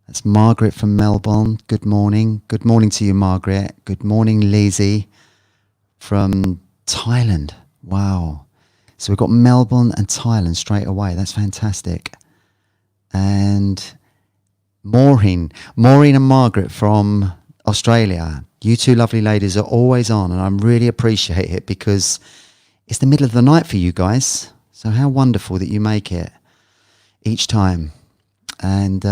That's Margaret from Melbourne. Good morning. Good morning to you, Margaret. Good morning, Lizzie from Thailand. Wow. So we've got Melbourne and Thailand straight away. That's fantastic. And Maureen and Margaret from Australia. You two lovely ladies are always on, and I really appreciate it because it's the middle of the night for you guys. So how wonderful that you make it each time. And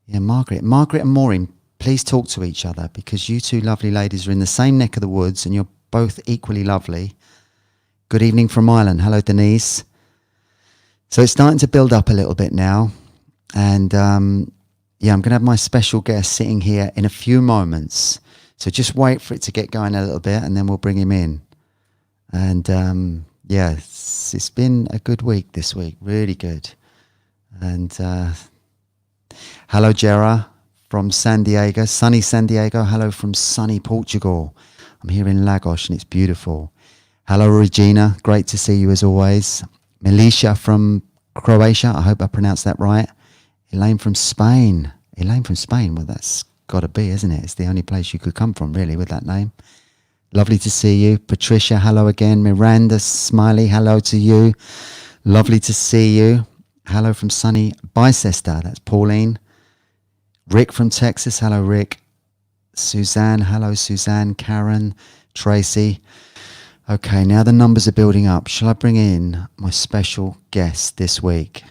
Margaret and Maureen, please talk to each other because you two lovely ladies are in the same neck of the woods and you're both equally lovely. Good evening from Ireland. Hello, Denise. So it's starting to build up a little bit now. And I'm going to have my special guest sitting here in a few moments. So just wait for it to get going a little bit and then we'll bring him in. And it's been a good week this week. Really good. And hello, Jera from San Diego. Sunny San Diego. Hello from sunny Portugal. I'm here in Lagos and it's beautiful. Hello, Regina. Great to see you as always. Milicia from Croatia. I hope I pronounced that right. Elaine from Spain. Well, that's got to be, isn't it? It's the only place you could come from, really, with that name. Lovely to see you. Patricia, hello again. Miranda Smiley, hello to you. Lovely to see you. Hello from sunny Bicester. That's Pauline. Rick from Texas. Hello, Rick. Suzanne. Hello, Suzanne. Karen. Tracy. Okay, now the numbers are building up. Shall I bring in my special guest this week?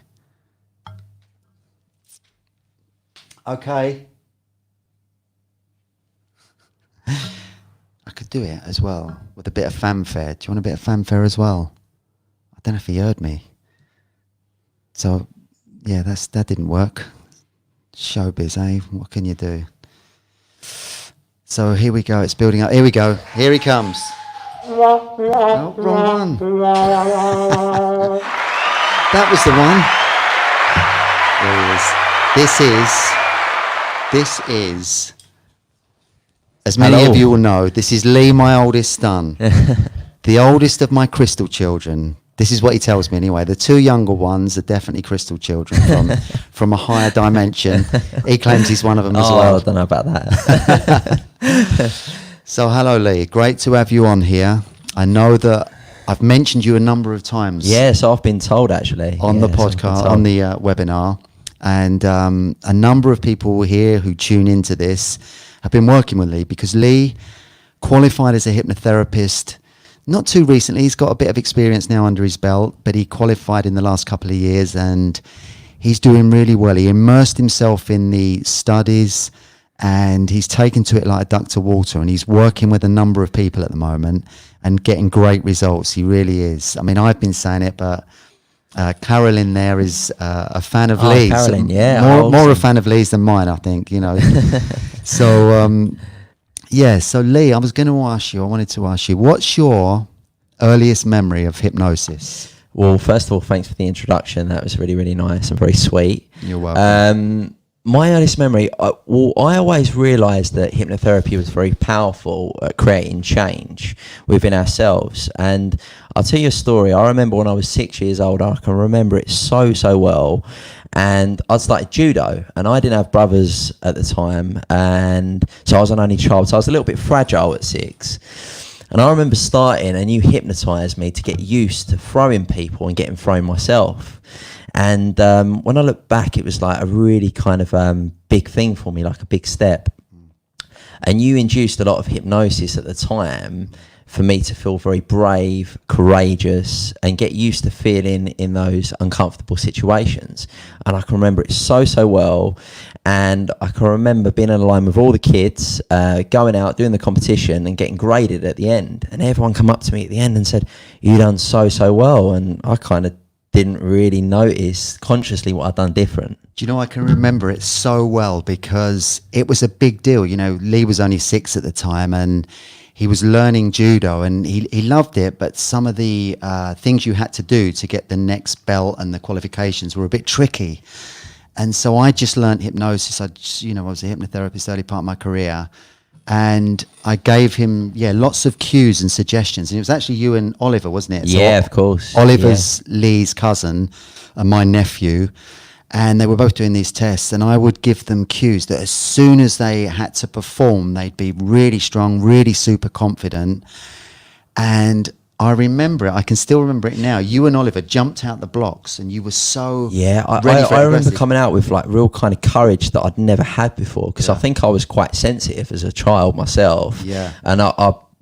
Okay. I could do it as well with a bit of fanfare. Do you want a bit of fanfare as well? I don't know if he heard me. So, yeah, that didn't work. Showbiz, eh? What can you do? So here we go. It's building up. Here we go. Here he comes. Oh, wrong one. That was the one. There he is. This is, as many of you will know, this is Lee, my oldest son. The oldest of my crystal children. This is what he tells me anyway. The two younger ones are definitely crystal children from a higher dimension. He claims he's one of them as well. I don't know about that. So hello, Lee. Great to have you on here. I know that I've mentioned you a number of times. Yes, I've been told actually. On the podcast, on the webinar. And a number of people here who tune into this have been working with Lee because Lee qualified as a hypnotherapist not too recently. He's got a bit of experience now under his belt, but he qualified in the last couple of years and he's doing really well. He immersed himself in the studies and he's taken to it like a duck to water and he's working with a number of people at the moment and getting great results. He really is. I mean, I've been saying it, but Carolyn there is a fan of Lee's. Carolyn, yeah. More a fan of Lee's than mine, I think, you know. So, so Lee, I wanted to ask you, what's your earliest memory of hypnosis? Well, first of all, thanks for the introduction. That was really, really nice and very sweet. You're welcome. My earliest memory, I always realised that hypnotherapy was very powerful at creating change within ourselves. And I'll tell you a story. I remember when I was 6 years old, I can remember it so well. And I started judo, and I didn't have brothers at the time, and so I was an only child, so I was a little bit fragile at 6. And I remember starting, and you hypnotised me to get used to throwing people and getting thrown myself. And when I look back, it was like a really kind of big thing for me, like a big step. And you induced a lot of hypnosis at the time for me to feel very brave, courageous, and get used to feeling in those uncomfortable situations. And I can remember it so well. And I can remember being in a line with all the kids, going out, doing the competition and getting graded at the end. And everyone come up to me at the end and said, "You done so well." And I kind of didn't really notice consciously what I'd done different. Do you know, I can remember it so well because it was a big deal. You know, Lee was only 6 at the time and he was learning judo and he loved it, but some of the things you had to do to get the next belt and the qualifications were a bit tricky. And so I just learned hypnosis. I was a hypnotherapist early part of my career. And I gave him, lots of cues and suggestions. And it was actually you and Oliver, wasn't it? Yeah, of course. Oliver's Lee's cousin and my nephew. And they were both doing these tests, and I would give them cues that as soon as they had to perform, they'd be really strong, really super confident. And I remember it. I can still remember it now. You and Oliver jumped out the blocks, and you were so I remember coming out with like real kind of courage that I'd never had before, because I think I was quite sensitive as a child myself. Yeah. And I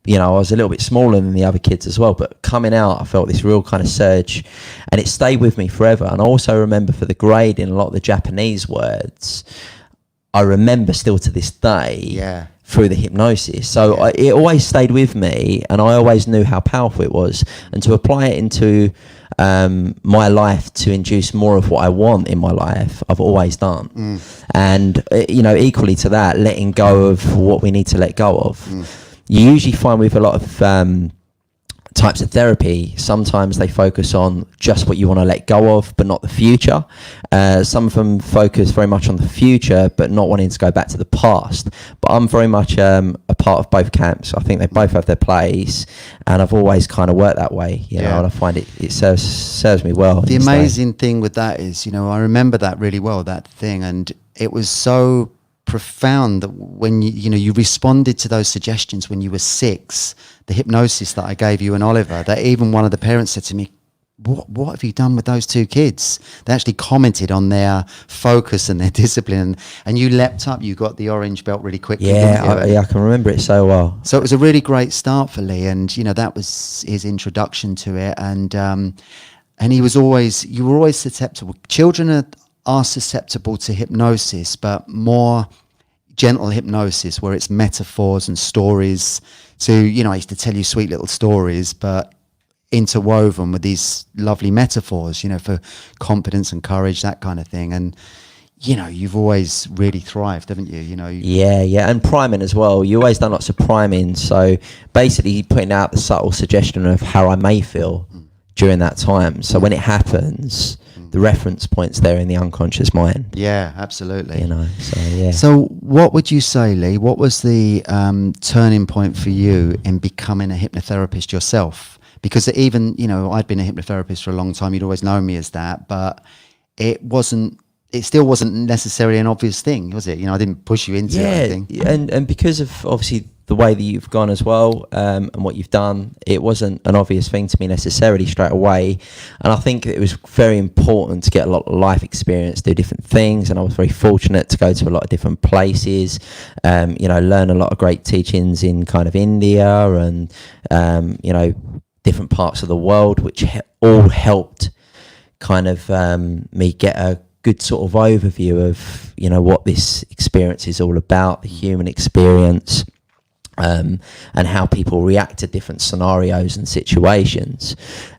was a little bit smaller than the other kids as well, but coming out, I felt this real kind of surge, and it stayed with me forever. And I also remember for the grading, a lot of the Japanese words, I remember still to this day through the hypnosis. So it always stayed with me, and I always knew how powerful it was. And to apply it into my life to induce more of what I want in my life, I've always done. And, equally to that, letting go of what we need to let go of. You usually find with a lot of types of therapy, sometimes they focus on just what you want to let go of, but not the future. Some of them focus very much on the future, but not wanting to go back to the past. But I'm very much a part of both camps. I think they both have their place, and I've always kind of worked that way, and I find it serves me well. The amazing thing with that is, I remember that really well, that thing, and it was so profound that when you responded to those suggestions when you were 6, the hypnosis that I gave you and Oliver, that even one of the parents said to me, what have you done with those 2 kids? They actually commented on their focus and their discipline, and you leapt up, you got the orange belt really quickly. I can remember it so well. So it was a really great start for Lee, and that was his introduction to it, and you were always susceptible. Children are susceptible to hypnosis, but more gentle hypnosis where it's metaphors and stories. So, I used to tell you sweet little stories, but interwoven with these lovely metaphors, for confidence and courage, that kind of thing. And, you've always really thrived, haven't you? Yeah. And priming as well. You always done lots of priming. So basically putting out the subtle suggestion of how I may feel during that time. So when it happens, the reference point's there in the unconscious mind. Yeah, absolutely. So what would you say, Lee? What was the turning point for you in becoming a hypnotherapist yourself? Because even, I'd been a hypnotherapist for a long time. You'd always known me as that, but it still wasn't necessarily an obvious thing, was it? I didn't push you into anything. And because of obviously the way that you've gone as well, and what you've done, it wasn't an obvious thing to me necessarily straight away. And I think it was very important to get a lot of life experience, do different things. And I was very fortunate to go to a lot of different places, learn a lot of great teachings in kind of India and, different parts of the world, which all helped kind of me get a good sort of overview of, what this experience is all about, the human experience. And how people react to different scenarios and situations.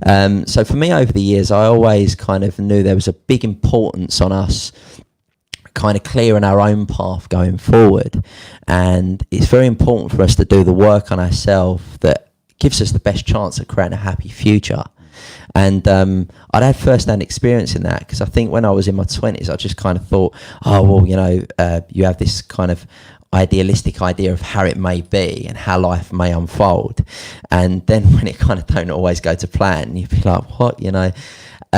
So for me over the years, I always kind of knew there was a big importance on us kind of clearing our own path going forward. And it's very important for us to do the work on ourselves that gives us the best chance at creating a happy future. And I'd had first-hand experience in that, because I think when I was in my 20s, I just kind of thought, you have this kind of idealistic idea of how it may be and how life may unfold, and then when it kind of don't always go to plan, you'd be like, what,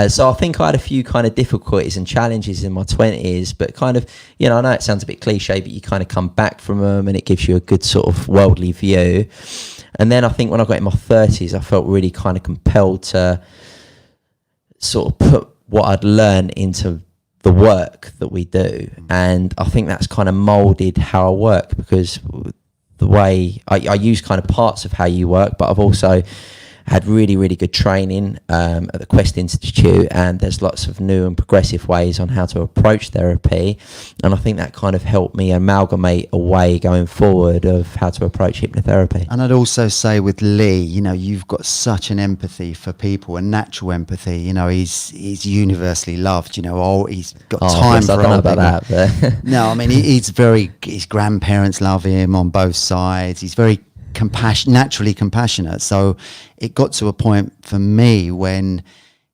so I think I had a few kind of difficulties and challenges in my 20s, but kind of, I know it sounds a bit cliche, but you kind of come back from them and it gives you a good sort of worldly view. And then I think when I got in my 30s, I felt really kind of compelled to sort of put what I'd learned into the work that we do. And I think that's kind of molded how I work, because the way I use kind of parts of how you work, but I've also had really, really good training at the Quest Institute, and there's lots of new and progressive ways on how to approach therapy. And I think that kind of helped me amalgamate a way going forward of how to approach hypnotherapy. And I'd also say with Lee, you've got such an empathy for people, a natural empathy. He's universally loved. He's got time for I don't know about that. But no, I mean, his grandparents love him on both sides. He's very naturally compassionate. So it got to a point for me when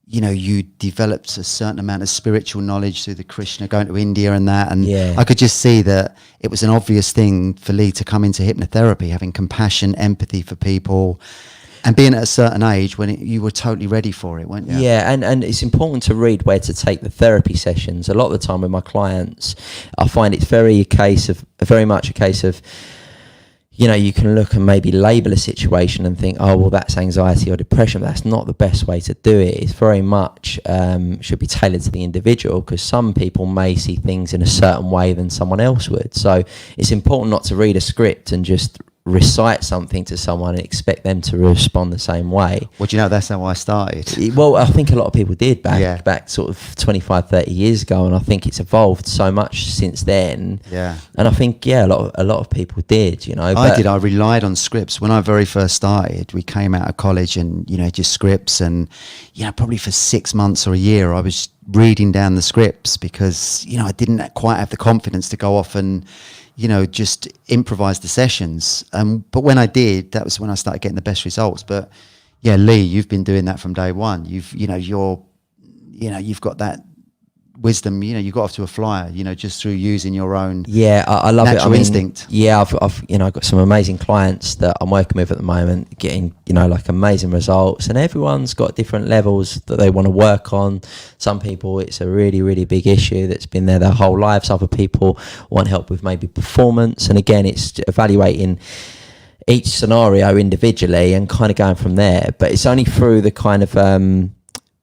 you developed a certain amount of spiritual knowledge through the Krishna, going to India and that, and I could just see that it was an obvious thing for Lee to come into hypnotherapy, having compassion, empathy for people. And being at a certain age when you were totally ready for it, weren't you? Yeah, and it's important to read where to take the therapy sessions. A lot of the time with my clients, I find it's very much a case of, you know, you can look and maybe label a situation and think, oh, well, that's anxiety or depression. But that's not the best way to do it. It's very much should be tailored to the individual, because some people may see things in a certain way than someone else would. So it's important not to read a script and just recite something to someone and expect them to respond the same way. Well, do you know, that's how I started. Well, I think a lot of people did back sort of 25, 30 years ago, and I think it's evolved so much since then. Yeah. And I think, a lot of people did, you know. I relied on scripts. When I very first started, we came out of college and, you know, just scripts, and, you know, probably for 6 months or a year, I was reading down the scripts because, you know, I didn't quite have the confidence to go off and, you know, just improvise the sessions. But when I did, that was when I started getting the best results. But yeah, Lee, you've been doing that from day one. You've got that wisdom, you know, you got off to a flyer, you know, just through using your own I love natural instinct. Yeah, I've you know, I've got some amazing clients that I'm working with at the moment, getting, you know, like amazing results, and everyone's got different levels that they want to work on. Some people, it's a really, really big issue that's been there their whole lives. Other people want help with maybe performance, and again, it's evaluating each scenario individually and kind of going from there. But it's only through the kind of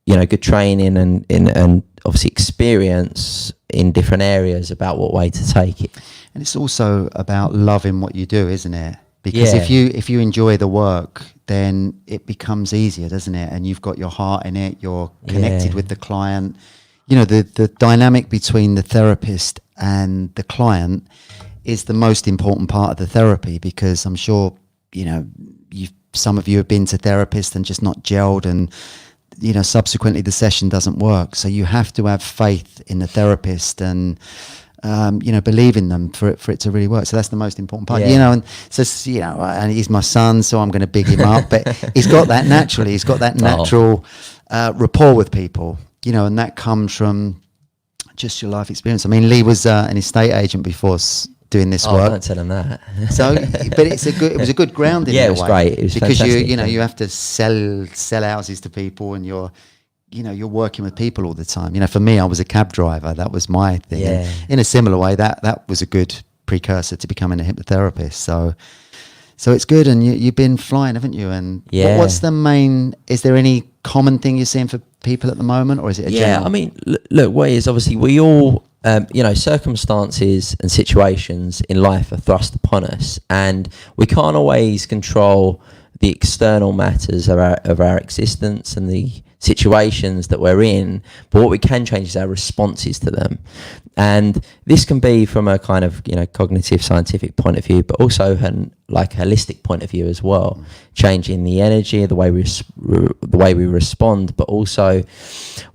you know, good training and obviously experience in different areas about what way to take it. And it's also about loving what you do, isn't it? Because if you enjoy the work, then it becomes easier, doesn't it? And you've got your heart in it, you're connected with the client. You know, the dynamic between the therapist and the client is the most important part of the therapy, because I'm sure, you know, some of you have been to therapists and just not gelled, and you know, subsequently the session doesn't work. So you have to have faith in the therapist and, you know, believe in them for it to really work. So that's the most important part, you know. And so, you know, and he's my son, so I'm going to big him up, but he's got that naturally. He's got that natural rapport with people, you know, and that comes from just your life experience. I mean, Lee was an estate agent before doing this work. Don't tell him that. So, but it was a good grounding. Yeah, it was great. It was because fantastic, you have to sell houses to people, and you're working with people all the time. You know, for me, I was a cab driver. That was my thing. Yeah. And in a similar way, that was a good precursor to becoming a hypnotherapist. So it's good, and you've been flying, haven't you? And what's the main? Is there any common thing you're seeing for people at the moment, or is it a general? I mean, look, what is obviously we all. You know, circumstances and situations in life are thrust upon us, and we can't always control the external matters of our existence and the situations that we're in, but what we can change is our responses to them. And this can be from a kind of, you know, cognitive scientific point of view, but also like holistic point of view as well. Changing the energy, the way we respond, but also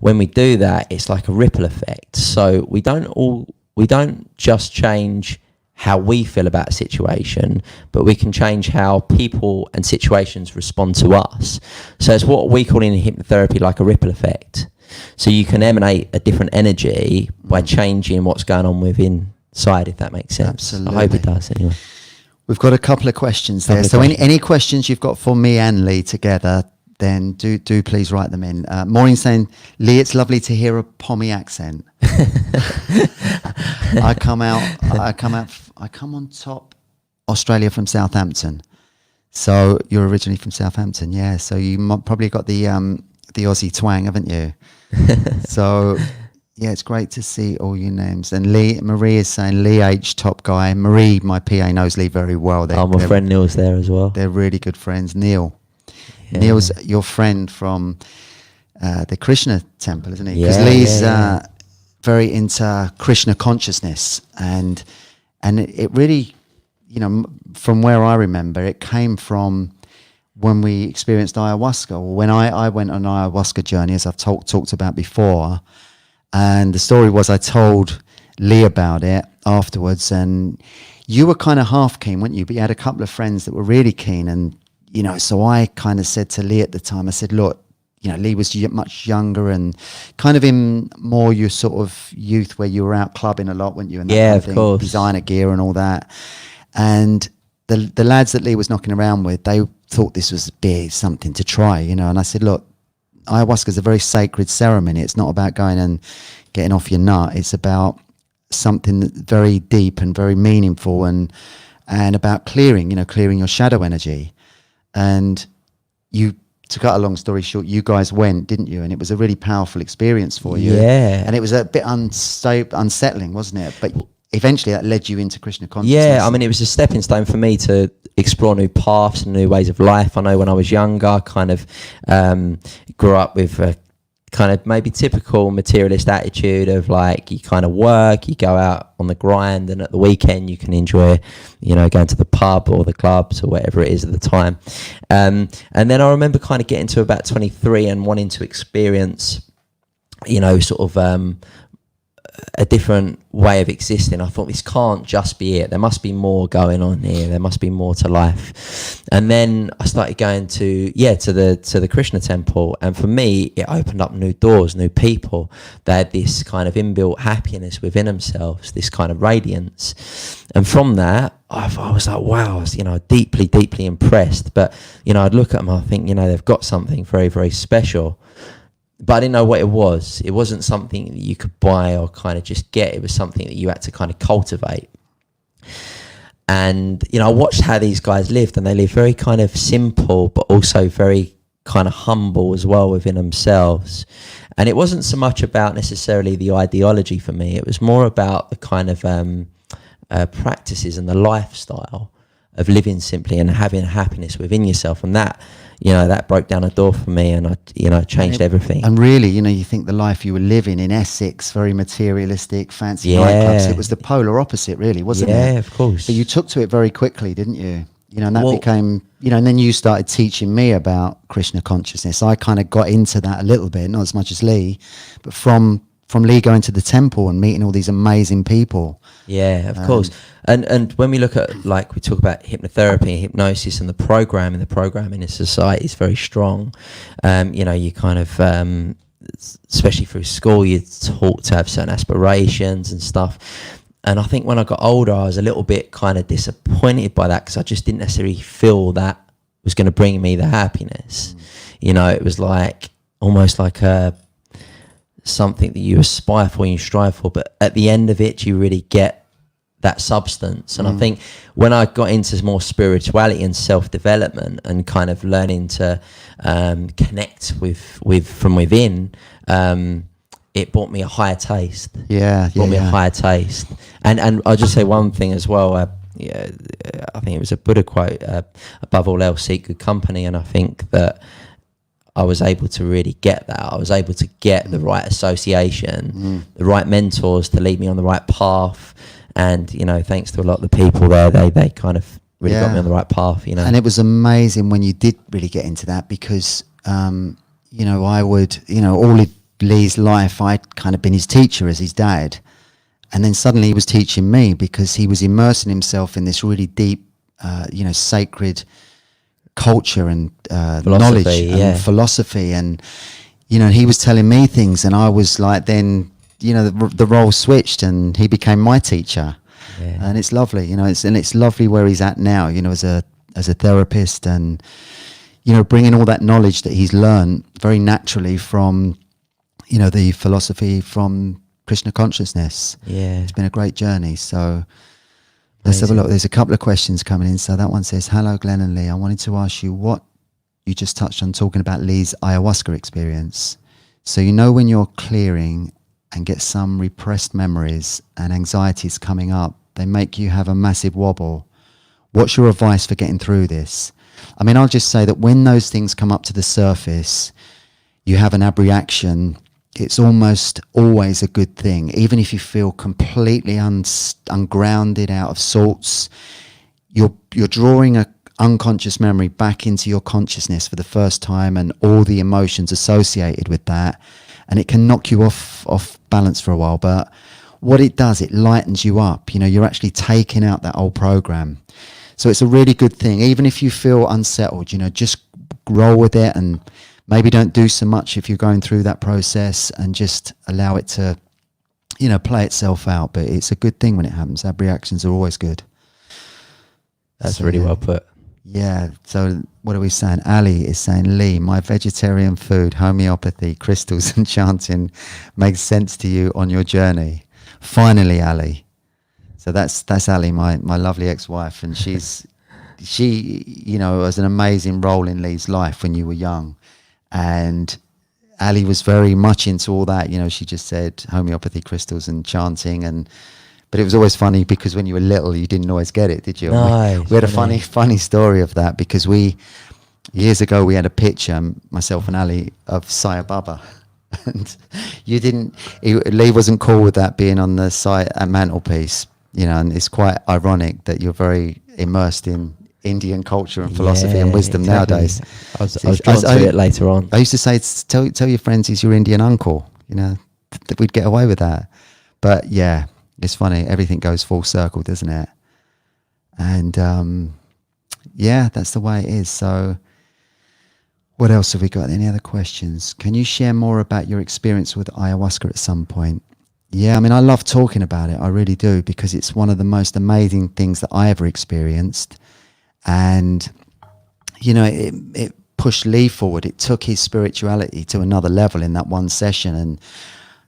when we do that, it's like a ripple effect. So we don't just change how we feel about a situation, but we can change how people and situations respond to us. So it's what we call in hypnotherapy like a ripple effect. So you can emanate a different energy by changing what's going on within inside, if that makes sense. Absolutely. I hope it does anyway. We've got a couple of questions there. So any questions you've got for me and Lee together, then do please write them in. Maureen saying, Lee, it's lovely to hear a Pommy accent. I come on top Australia from Southampton. So you're originally from Southampton, yeah. So you probably got the Aussie twang, haven't you? So yeah, it's great to see all your names. And Marie is saying Lee H, top guy. Marie, my PA, knows Lee very well. My friend Neil's there as well. They're really good friends. Neil. Yeah. Neil's your friend from the Krishna temple, isn't he? Because Yeah, Lee's yeah. Very into Krishna consciousness, and it really, you know, from where I remember, it came from when we experienced ayahuasca, or when I went on an ayahuasca journey, as I've talked about before. And the story was I told Lee about it afterwards, and you were kind of half keen, weren't you? But you had a couple of friends that were really keen, and you know, so I kind of said to Lee at the time, I said, look, you know, Lee was much younger and kind of in more your sort of youth where you were out clubbing a lot, weren't you? And that Yeah, kind of course. Designer gear and all that. And the lads that Lee was knocking around with, they thought this was big, something to try, you know. And I said, look, ayahuasca is a very sacred ceremony. It's not about going and getting off your nut. It's about something that's very deep and very meaningful, and about clearing your shadow energy. And you, to cut a long story short, you guys went, didn't you? And it was a really powerful experience for you. Yeah. And it was a bit unsettling, wasn't it? But eventually that led you into Krishna consciousness. Yeah, I mean, it was a stepping stone for me to explore new paths and new ways of life. I know when I was younger, I kind of grew up with a kind of maybe typical materialist attitude of like, you kind of work, you go out on the grind, and at the weekend you can enjoy, going to the pub or the clubs or whatever it is at the time. And then I remember kind of getting to about 23 and wanting to experience, sort of a different way of existing. I thought, this can't just be it. There must be more going on here. There must be more to life. And then I started going to the Krishna temple, and for me it opened up new doors, new people. They had this kind of inbuilt happiness within themselves, this kind of radiance. And from that I was like, wow, I was, deeply impressed. But I'd look at them, I think, they've got something very, very special. But I didn't know what it was. It wasn't something that you could buy or kind of just get. It was something that you had to kind of cultivate. And, I watched how these guys lived, and they lived very kind of simple, but also very kind of humble as well within themselves. And it wasn't so much about necessarily the ideology for me. It was more about the kind of practices and the lifestyle of living simply and having happiness within yourself. And that, that broke down a door for me, and I changed everything. And really, you think the life you were living in Essex, very materialistic, fancy nightclubs, it was the polar opposite, really, wasn't it? Yeah, of course. So you took to it very quickly, didn't you? And that became, and then you started teaching me about Krishna consciousness. I kind of got into that a little bit, not as much as Lee, but from Lee going to the temple and meeting all these amazing people. Yeah, of course. And when we look at, like, we talk about hypnotherapy and hypnosis, and the programming in society is very strong. You kind of, especially through school, you're taught to have certain aspirations and stuff. And I think when I got older, I was a little bit kind of disappointed by that, because I just didn't necessarily feel that was going to bring me the happiness. It was like almost like something that you aspire for and you strive for, but at the end of it, you really get that substance. And I think when I got into more spirituality and self-development and kind of learning to connect with from within, it brought me a higher taste. Brought me a higher taste. And I'll just say one thing as well. I think it was a Buddha quote, above all else, seek good company. And I think that I was able to really get that. I was able to get the right association, the right mentors to lead me on the right path. And, thanks to a lot of the people there, they kind of really got me on the right path, And it was amazing when you did really get into that, because, I would, all of Lee's life, I'd kind of been his teacher as his dad. And then suddenly he was teaching me, because he was immersing himself in this really deep, sacred culture and knowledge and philosophy. And, he was telling me things, and I was like, then, the role switched, and he became my teacher. And it's lovely, it's lovely where he's at now, as a therapist, and, bringing all that knowledge that he's learned very naturally from, the philosophy from Krishna consciousness. It's been a great journey. So let's have a look. There's a couple of questions coming in. So that one says, hello, Glenn and Lee. I wanted to ask you what you just touched on, talking about Lee's ayahuasca experience. So, when you're clearing and get some repressed memories and anxieties coming up, they make you have a massive wobble. What's your advice for getting through this? I mean, I'll just say that when those things come up to the surface, you have an abreaction. It's almost always a good thing. Even if you feel completely ungrounded, out of sorts, you're drawing a unconscious memory back into your consciousness for the first time, and all the emotions associated with that. And it can knock you off balance for a while. But what it does, it lightens you up. You're actually taking out that old program. So it's a really good thing. Even if you feel unsettled, just roll with it, and maybe don't do so much if you're going through that process, and just allow it to, play itself out. But it's a good thing when it happens. Abreactions are always good. That's really well put. Yeah, so what are we saying? Ali is saying, Lee, my vegetarian food, homeopathy, crystals and chanting makes sense to you on your journey. Finally, Ali. So that's Ali, my lovely ex-wife, and she, you know, was an amazing role in Lee's life when you were young. And Ali was very much into all that. You know, she just said homeopathy, crystals and chanting, but it was always funny because when you were little, you didn't always get it, did you? No, we had a funny story of that because years ago, we had a picture, myself and Ali, of Sai Baba. And Lee wasn't cool with that being on the site at mantelpiece, you know, and it's quite ironic that you're very immersed in Indian culture and philosophy and wisdom nowadays. I was drawn to it later on. I used to say, tell your friends he's your Indian uncle, you know, that we'd get away with that. But yeah, it's funny. Everything goes full circle, doesn't it? And yeah, that's the way it is. So what else have we got? Any other questions? Can you share more about your experience with ayahuasca at some point? Yeah, I mean, I love talking about it. I really do, because it's one of the most amazing things that I ever experienced. And, you know, it pushed Lee forward. It took his spirituality to another level in that one session. And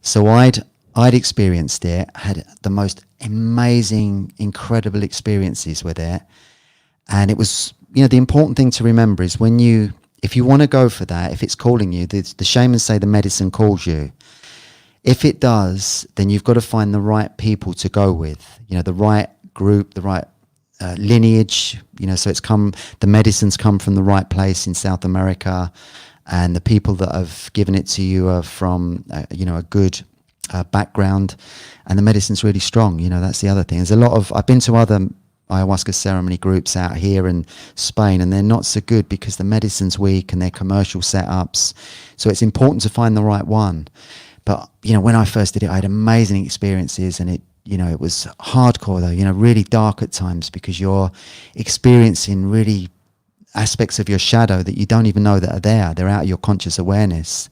so I'd experienced it, had the most amazing, incredible experiences with it. And it was, you know, the important thing to remember is if you want to go for that, if it's calling you, the shamans say the medicine calls you. If it does, then you've got to find the right people to go with, you know, the right group, the right lineage, you know, so the medicines come from the right place in South America, and the people that have given it to you are from, you know, a good background, and the medicine's really strong. You know, that's the other thing. I've been to other ayahuasca ceremony groups out here in Spain, and they're not so good because the medicine's weak and they're commercial setups. So it's important to find the right one. But, you know, when I first did it, I had amazing experiences, and it was hardcore though, you know, really dark at times, because you're experiencing really aspects of your shadow that you don't even know that are there. They're out of your conscious awareness.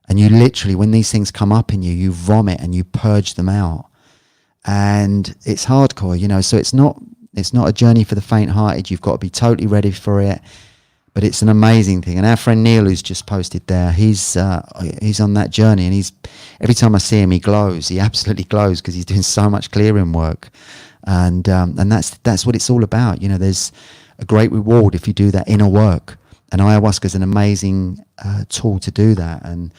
And you literally, when these things come up in you, you vomit and you purge them out. And it's hardcore, you know, so it's not a journey for the faint-hearted. You've got to be totally ready for it. But it's an amazing thing. And our friend Neil, who's just posted there, he's on that journey, and every time I see him, he glows. He absolutely glows because he's doing so much clearing work. And that's what it's all about. You know, there's a great reward if you do that inner work. And ayahuasca is an amazing tool to do that. And,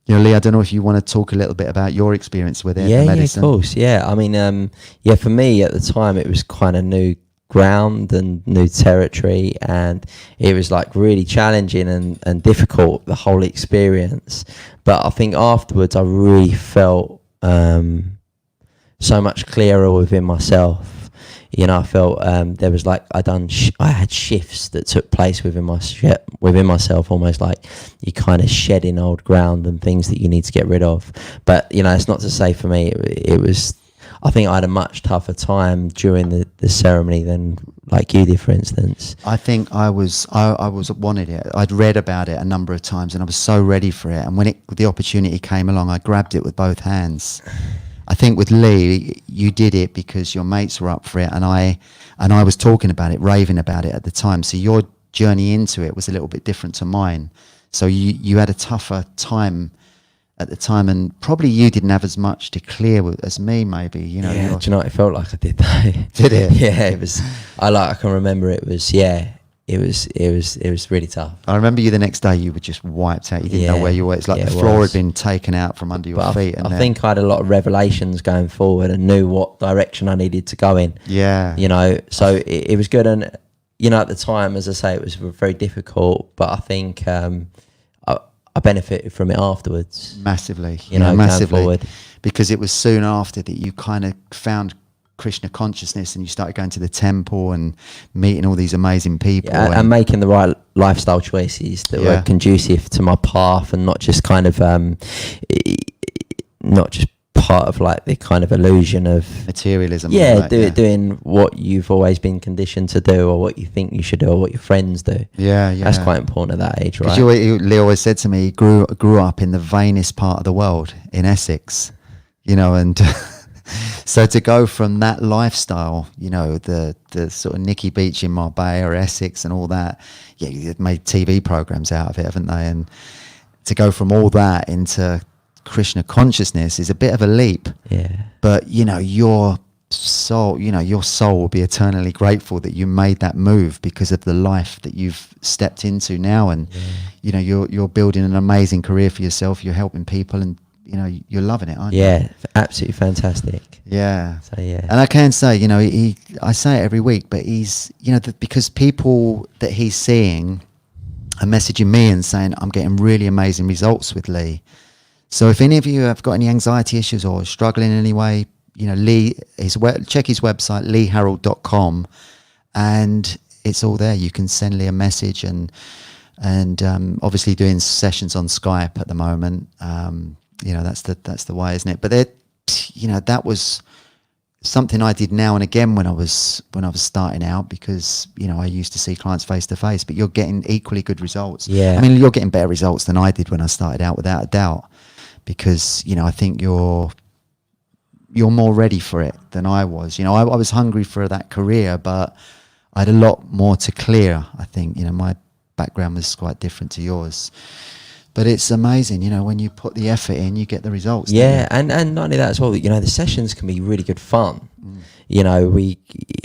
you know, Lee, I don't know if you want to talk a little bit about your experience with it. Yeah, of course. Yeah, I mean, for me at the time, it was kind of new ground and new territory, and it was like really challenging and difficult, the whole experience. But I think afterwards I really felt so much clearer within myself. You know, I felt there was like I had shifts that took place within myself, almost like you kind of shedding old ground and things that you need to get rid of. But, you know, it's not to say for me it was, I think I had a much tougher time during the ceremony than like you did, for instance. I think I wanted it. I'd read about it a number of times, and I was so ready for it. And when the opportunity came along, I grabbed it with both hands. I think with Lee, you did it because your mates were up for it, and I was talking about it, raving about it at the time. So your journey into it was a little bit different to mine. So you had a tougher time at the time, and probably you didn't have as much to clear as me, maybe. You know. Yeah, do you know what it felt like? I did though. Did it? Yeah, it was. I can remember it was. Yeah, it was really tough. I remember you the next day. You were just wiped out. You didn't know where you were. It's like the floor had been taken out from under your feet. I think I had a lot of revelations going forward and knew what direction I needed to go in. Yeah. You know, so it was good, and you know, at the time, as I say, it was very difficult. But I think I benefited from it afterwards. Massively. You know, massively. Going forward. Because it was soon after that you kind of found Krishna consciousness, and you started going to the temple and meeting all these amazing people. Yeah, and making the right lifestyle choices that were conducive to my path, and not just kind of, not just part of like the kind of illusion of materialism. Yeah, doing what you've always been conditioned to do, or what you think you should do, or what your friends do. Yeah. That's quite important at that age, right? Lee always said to me, he grew up in the vainest part of the world, in Essex, you know, and So to go from that lifestyle, you know, the sort of Nikki Beach in Marbella or Essex and all that, yeah, they've made TV programs out of it, haven't they? And to go from all that into Krishna consciousness is a bit of a leap. Yeah. But, you know, your soul will be eternally grateful that you made that move because of the life that you've stepped into now. And, you know, you're building an amazing career for yourself. You're helping people and, you know, you're loving it, aren't you? Yeah, absolutely fantastic. Yeah. So, yeah. And I can say, you know, I say it every week, but he's, you know, because people that he's seeing are messaging me and saying, I'm getting really amazing results with Lee. So if any of you have got any anxiety issues or struggling in any way, you know, check his website, leeharrold.com, and it's all there. You can send Lee a message and obviously doing sessions on Skype at the moment. You know, that's the way, isn't it? But you know, that was something I did now and again when I was starting out, because, you know, I used to see clients face to face, but you're getting equally good results. Yeah. I mean, you're getting better results than I did when I started out, without a doubt, because, you know, I think you're more ready for it than I was. You know, I was hungry for that career, but I had a lot more to clear. I think, you know, my background was quite different to yours. But it's amazing, you know, when you put the effort in, you get the results. Yeah, and not only that as well, you know, the sessions can be really good fun. You know,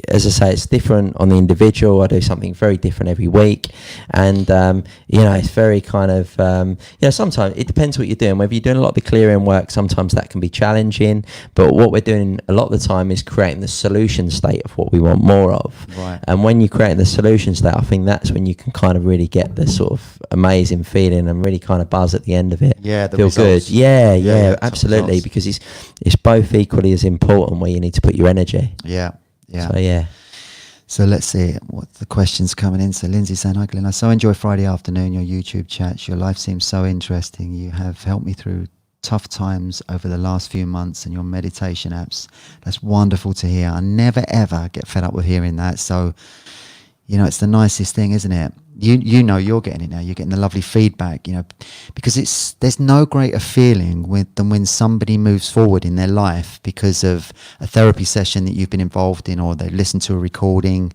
as I say, it's different on the individual. I do something very different every week. And, you know, it's very kind of, you know, sometimes it depends what you're doing. Whether you're doing a lot of the clearing work, sometimes that can be challenging. But what we're doing a lot of the time is creating the solution state of what we want more of. Right. And when you're creating the solution state, I think that's when you can kind of really get the sort of amazing feeling and really kind of buzz at the end of it. Yeah, the feel results. good. Yeah, top absolutely. results. Because it's both equally as important where you need to put your energy. Yeah. So, yeah. So let's see what the questions coming in. So Lindsay saying, hi Glenn, I so enjoy Friday afternoon, your YouTube chats. Your life seems so interesting. You have helped me through tough times over the last few months, and your meditation apps. That's wonderful to hear. I never ever get fed up with hearing that. So, you know, it's the nicest thing, isn't it? You know you're getting it now. You're getting the lovely feedback, you know, because there's no greater feeling than when somebody moves forward in their life because of a therapy session that you've been involved in, or they listen to a recording.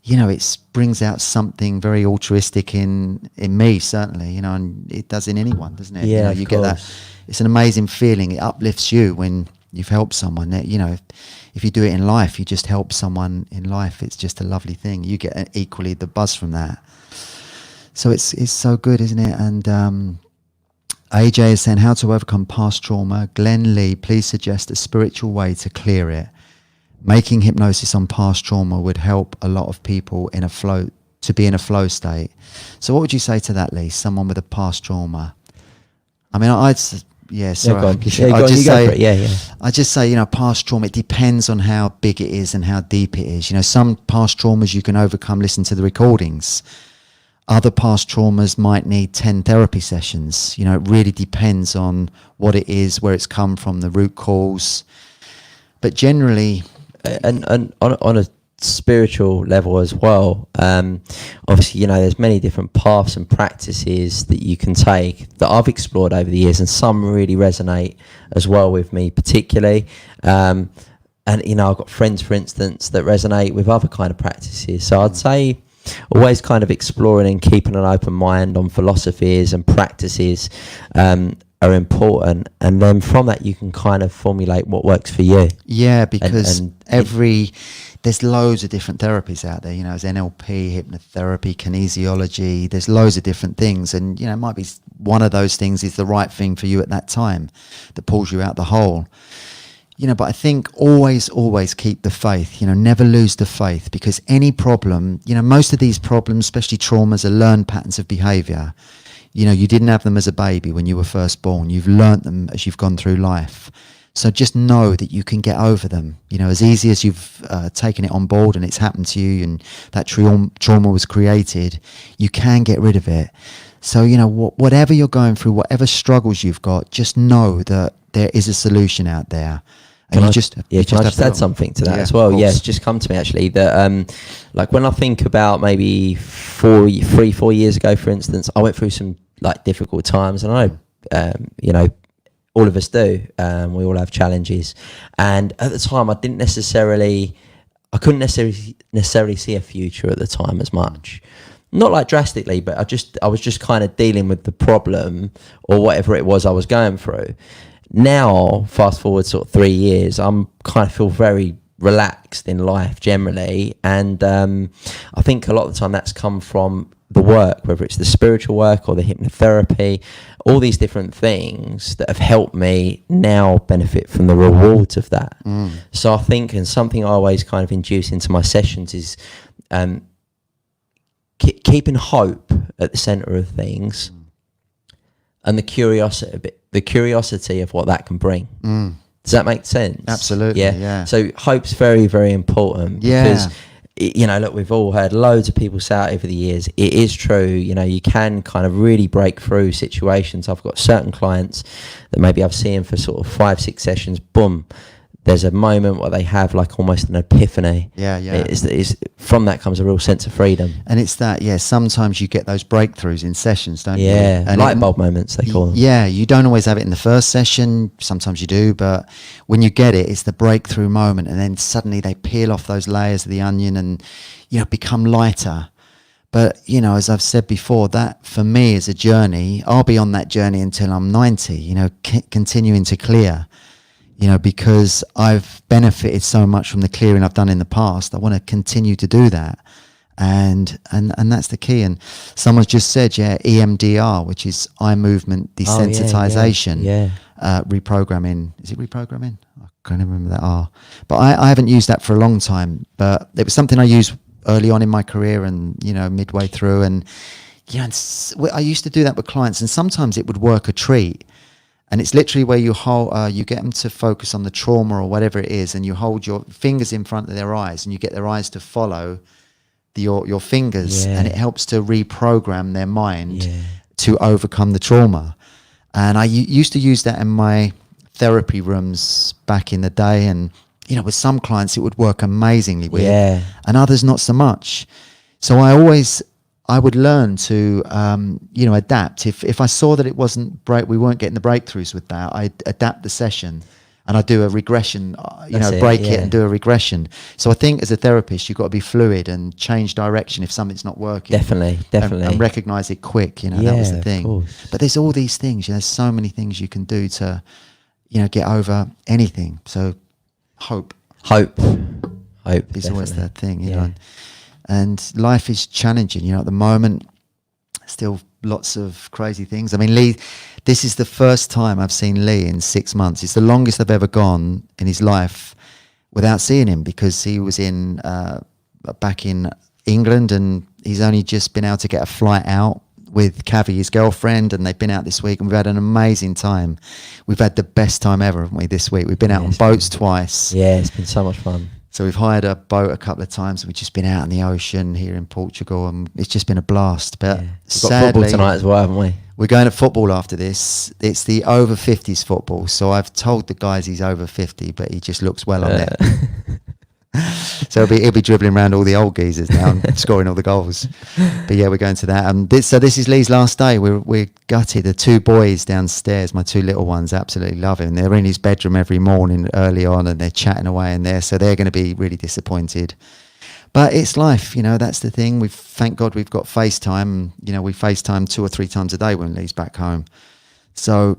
You know, it brings out something very altruistic in me, certainly, you know, and it does in anyone, doesn't it? Yeah, you know, of you get that. It's an amazing feeling. It uplifts you when you've helped someone. You know, if you do it in life, you just help someone in life. It's just a lovely thing. You get equally the buzz from that. So it's so good, isn't it? And AJ is saying, how to overcome past trauma. Glenn Lee, please suggest a spiritual way to clear it. Making hypnosis on past trauma would help a lot of people to be in a flow state. So what would you say to that, Lee? Someone with a past trauma? I mean, I just say, you know, past trauma, it depends on how big it is and how deep it is. You know, some past traumas you can overcome, listen to the recordings. Other past traumas might need 10 therapy sessions. You know, it really depends on what it is, where it's come from, the root cause. But generally... And on a spiritual level as well, obviously, you know, there's many different paths and practices that you can take that I've explored over the years, and some really resonate as well with me particularly. And, you know, I've got friends, for instance, that resonate with other kind of practices. So I'd say always kind of exploring and keeping an open mind on philosophies and practices are important, and then from that you can kind of formulate what works for you. Yeah, because there's loads of different therapies out there. You know, there's NLP, hypnotherapy, kinesiology. There's loads of different things, and you know, it might be one of those things is the right thing for you at that time that pulls you out the hole. You know, but I think always keep the faith, you know, never lose the faith, because any problem, you know, most of these problems, especially traumas, are learned patterns of behavior. You know, you didn't have them as a baby when you were first born. You've learnt them as you've gone through life. So just know that you can get over them. You know, as easy as you've taken it on board and it's happened to you and that trauma was created, you can get rid of it. So, you know, whatever you're going through, whatever struggles you've got, just know that there is a solution out there. And can I just add something to that as well? Yes, just come to me actually that like when I think about maybe 4 years ago, for instance, I went through some like difficult times, and I know, you know, all of us do. We all have challenges, and at the time, I couldn't necessarily see a future at the time as much. Not like drastically, but I was just kind of dealing with the problem or whatever it was I was going through. Now, fast forward sort of 3 years, I'm kind of feel very relaxed in life generally, and I think a lot of the time that's come from the work, whether it's the spiritual work or the hypnotherapy, all these different things that have helped me now benefit from the rewards of that. So I think, and something I always kind of induce into my sessions is keeping hope at the center of things, and the curiosity of what that can bring. Does that make sense? Absolutely. Yeah. So hope's very, very important. Yeah. Because, look, we've all heard loads of people say it over the years. It is true. You can kind of really break through situations. I've got certain clients that maybe I've seen for sort of 5-6 sessions. Boom. There's a moment where they have like almost an epiphany. Yeah. It's from that comes a real sense of freedom. And it's that, sometimes you get those breakthroughs in sessions, don't you? Yeah, And light bulb moments, they call them. Yeah, you don't always have it in the first session. Sometimes you do, but when you get it, it's the breakthrough moment. And then suddenly they peel off those layers of the onion and, become lighter. But, as I've said before, that for me is a journey. I'll be on that journey until I'm 90, continuing to clear. Because I've benefited so much from the clearing I've done in the past. I want to continue to do that. And that's the key. And someone's just said, EMDR, which is eye movement desensitization, reprogramming. Is it reprogramming? I can't remember that R. But I haven't used that for a long time. But it was something I used early on in my career and, midway through. And, I used to do that with clients. And sometimes it would work a treat. And it's literally where you hold, you get them to focus on the trauma or whatever it is, and you hold your fingers in front of their eyes, and you get their eyes to follow your fingers, and it helps to reprogram their mind to overcome the trauma. And I used to use that in my therapy rooms back in the day, and with some clients it would work amazingly with, and others not so much. So I would learn to, adapt. If I saw that it we weren't getting the breakthroughs with that, I'd adapt the session and I'd do a regression, break it and do a regression. So I think as a therapist, you've got to be fluid and change direction if something's not working. Definitely. And recognize it quick, that was the thing. But there's all these things, there's so many things you can do to, get over anything. So hope is always that thing, you know. And life is challenging, at the moment, still lots of crazy things. I mean, Lee, this is the first time I've seen Lee in 6 months. It's the longest I've ever gone in his life without seeing him, because he was back in England, and he's only just been able to get a flight out with Cavi, his girlfriend, and they've been out this week, and we've had an amazing time. We've had the best time ever, haven't we, this week? We've been out on boats twice. Yeah, it's been so much fun. So we've hired a boat a couple of times, and we've just been out in the ocean here in Portugal, and it's just been a blast. But we've got football tonight as well, haven't we? We're going to football after this. It's the over 50s football. So I've told the guys he's over 50, but he just looks well on it. So he'll be dribbling around all the old geezers now and scoring all the goals. But we're going to that. So this is Lee's last day. We're gutted. The 2 boys downstairs, my 2 little ones, absolutely love him. They're in his bedroom every morning early on, and they're chatting away in there. So they're going to be really disappointed. But it's life, that's the thing. Thank God we've got FaceTime. We FaceTime 2 or 3 times a day when Lee's back home. So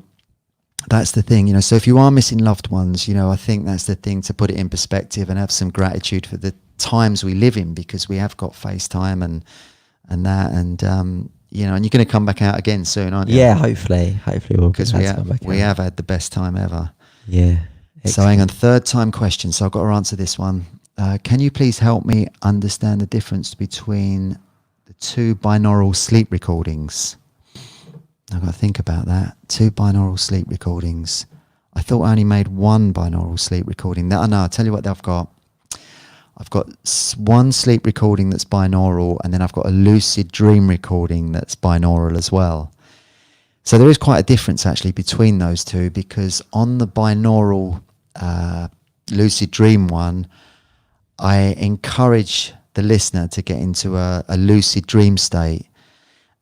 that's the thing, so if you are missing loved ones, I think that's the thing, to put it in perspective and have some gratitude for the times we live in, because we have got FaceTime and that, and and you're going to come back out again soon, aren't you? Yeah, hopefully we'll, because we have had the best time ever. Yeah. Excellent. So hang on, 3rd time question. So I've got to answer this one. Can you please help me understand the difference between the 2 binaural sleep recordings? I've got to think about that. 2 binaural sleep recordings. I thought I only made 1 binaural sleep recording. No, I'll tell you what I've got. I've got 1 sleep recording that's binaural, and then I've got a lucid dream recording that's binaural as well. So there is quite a difference actually between those 2, because on the binaural lucid dream one, I encourage the listener to get into a lucid dream state.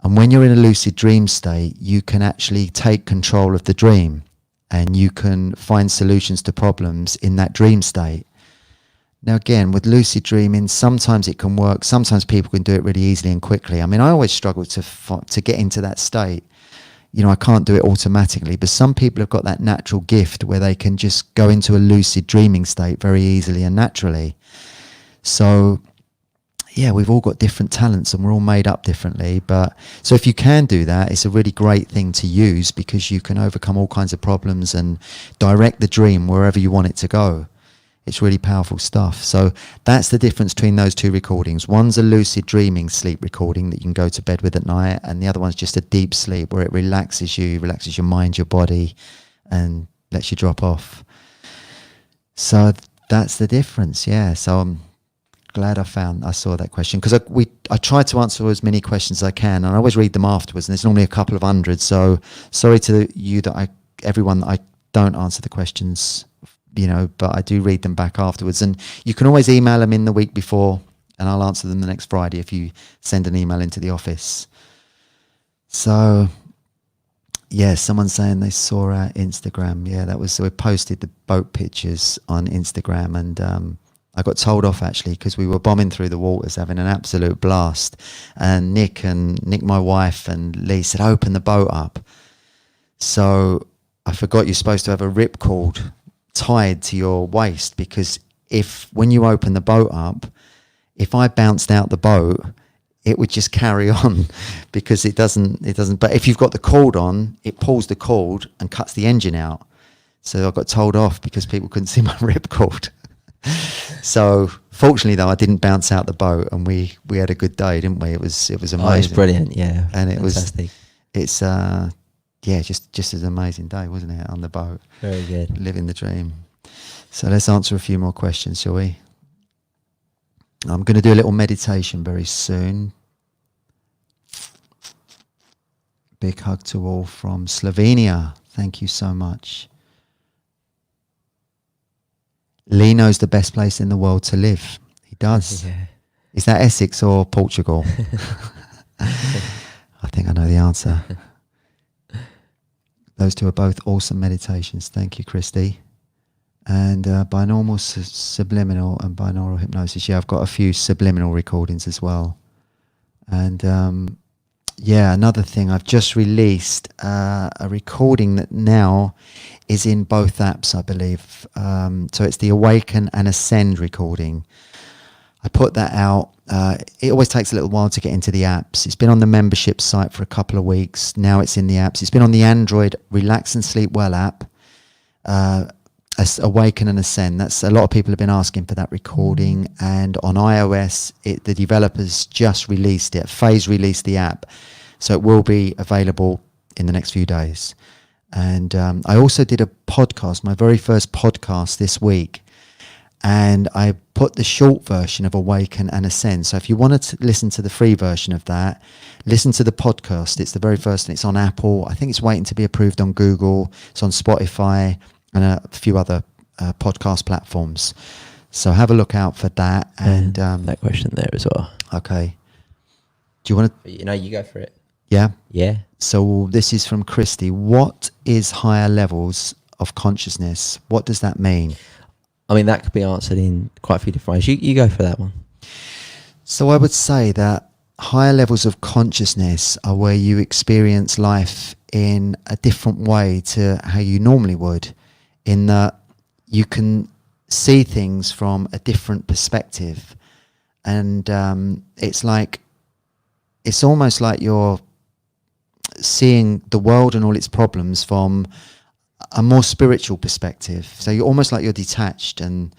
And when you're in a lucid dream state, you can actually take control of the dream. and you can find solutions to problems in that dream state. Now, again, with lucid dreaming, sometimes it can work. Sometimes people can do it really easily and quickly. I mean, I always struggle to get into that state. You know, I can't do it automatically, but some people have got that natural gift where they can just go into a lucid dreaming state very easily and naturally. So, yeah, we've all got different talents and we're all made up differently. But so if you can do that, it's a really great thing to use, because you can overcome all kinds of problems and direct the dream wherever you want it to go. It's really powerful stuff. So that's the difference between those two recordings. One's a lucid dreaming sleep recording that you can go to bed with at night, and the other one's just a deep sleep where it relaxes you, relaxes your mind, your body, and lets you drop off. So that's the difference, yeah. So I'm glad I saw that question, because I try to answer as many questions as I can, and I always read them afterwards, and there's normally a couple of hundred. So sorry to you everyone that I don't answer the questions, you know, but I do read them back afterwards. And you can always email them in the week before, and I'll answer them the next Friday if you send an email into the office. So, yeah, someone's saying they saw our Instagram. Yeah, so we posted the boat pictures on Instagram, and I got told off actually, because we were bombing through the waters, having an absolute blast. And Nick, my wife, and Lee said, open the boat up. So I forgot you're supposed to have a ripcord tied to your waist, because when you open the boat up, if I bounced out the boat, it would just carry on, because it doesn't, but if you've got the cord on, it pulls the cord and cuts the engine out. So I got told off because people couldn't see my ripcord. So fortunately though, I didn't bounce out the boat, and we had a good day, didn't we? It was amazing. Oh, it's brilliant, yeah. And it fantastic. Just an amazing day, wasn't it, on the boat? Very good. Living the dream. So let's answer a few more questions, shall we? I'm going to do a little meditation very soon. Big hug to all from Slovenia. Thank you so much. Lee knows the best place in the world to live. He does. Yeah. Is that Essex or Portugal? I think I know the answer. Those two are both awesome meditations. Thank you, Christy. And binaural subliminal and binaural hypnosis. Yeah, I've got a few subliminal recordings as well. And another thing, I've just released a recording that now is in both apps, I believe. So it's the Awaken and Ascend recording. I put that out. It always takes a little while to get into the apps. It's been on the membership site for a couple of weeks. Now it's in the apps. It's been on the Android Relax and Sleep Well app. Awaken and Ascend. That's a lot of people have been asking for that recording. And on iOS, the developers just released it. Phase released the app. So it will be available in the next few days. And I also did a podcast, my very first podcast this week. And I put the short version of Awaken and Ascend. So if you want to listen to the free version of that, listen to the podcast. It's the very first, and it's on Apple. I think it's waiting to be approved on Google. It's on Spotify and a few other podcast platforms. So have a look out for that. And that question there as well. Okay. Do you want to? You go for it. Yeah? Yeah. So this is from Christy. What is higher levels of consciousness? What does that mean? I mean, that could be answered in quite a few different ways. You go for that one. So I would say that higher levels of consciousness are where you experience life in a different way to how you normally would, in that you can see things from a different perspective. And it's almost like you're seeing the world and all its problems from a more spiritual perspective. So you're almost like you're detached and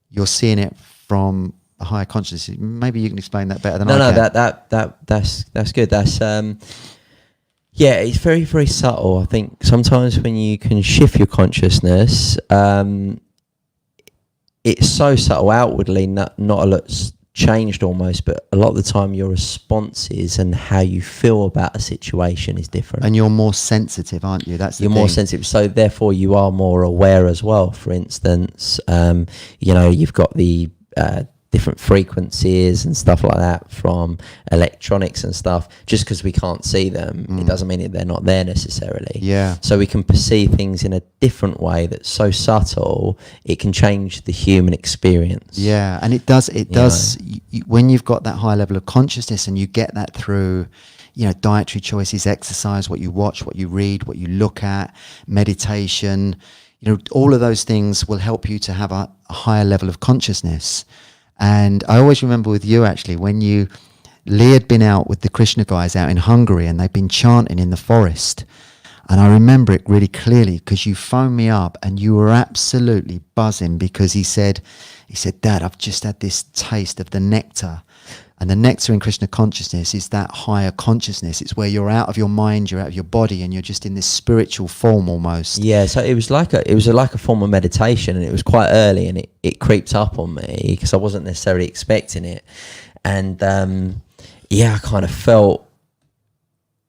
you're seeing it from a higher consciousness. Maybe you can explain that better than I can. That's good. That's it's very, very subtle. I think sometimes when you can shift your consciousness, it's so subtle outwardly, not a lot's changed almost, but a lot of the time your responses and how you feel about a situation is different. And you're more sensitive, aren't you? That's the thing. More sensitive, so therefore you are more aware as well. For instance, you've got the different frequencies and stuff like that from electronics and stuff. Just because we can't see them, it doesn't mean that they're not there necessarily. Yeah. So we can perceive things in a different way that's so subtle, it can change the human experience. Yeah, and it does. When you've got that high level of consciousness, and you get that through, dietary choices, exercise, what you watch, what you read, what you look at, meditation, all of those things will help you to have a higher level of consciousness. And I always remember with you, actually, when Lee had been out with the Krishna guys out in Hungary, and they'd been chanting in the forest. And I remember it really clearly because you phoned me up and you were absolutely buzzing, because he said, Dad, I've just had this taste of the nectar. And the nectar in Krishna consciousness is that higher consciousness. It's where you're out of your mind, you're out of your body, and you're just in this spiritual form almost. Yeah, so it was like a form of meditation, and it was quite early, and it creeped up on me because I wasn't necessarily expecting it. And I kind of felt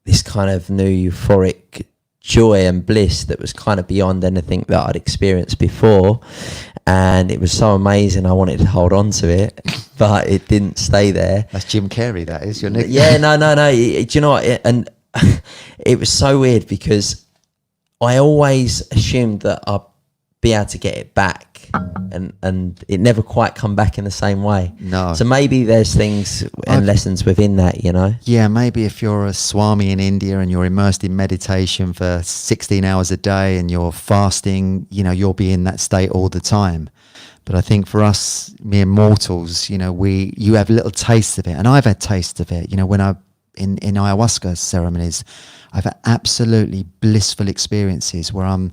this kind of new euphoric joy and bliss that was kind of beyond anything that I'd experienced before. And it was so amazing, I wanted to hold on to it, but it didn't stay there. That's Jim Carrey, that is your nickname. Yeah, no. Do you know what? And it was so weird because I always assumed that I'd be able to get it back, and it never quite come back in the same way. No. So maybe there's things and lessons within that, Yeah, maybe if you're a Swami in India and you're immersed in meditation for 16 hours a day and you're fasting, you'll be in that state all the time. But I think for us mere mortals, you have little tastes of it, and I've had tastes of it. When in ayahuasca ceremonies, I've had absolutely blissful experiences where I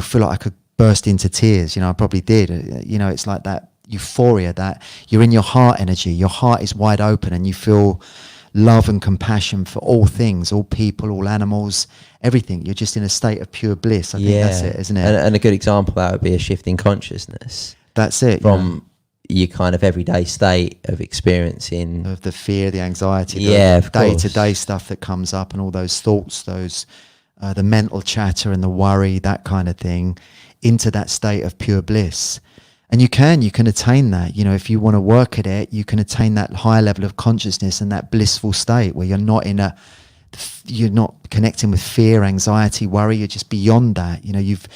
feel like I could burst into tears. I probably did. It's like that euphoria, that you're in your heart energy. Your heart is wide open, and you feel love and compassion for all things, all people, all animals, everything. You're just in a state of pure bliss. I think that's it, isn't it? And a good example of that would be a shift in consciousness. That's it. From your kind of everyday state of experiencing of the fear, the anxiety, the day-to-day stuff that comes up, and all those thoughts, the mental chatter and the worry, that kind of thing, into that state of pure bliss. And you can attain that. If you want to work at it, you can attain that higher level of consciousness and that blissful state where you're not connecting with fear, anxiety, worry. You're just beyond that. You've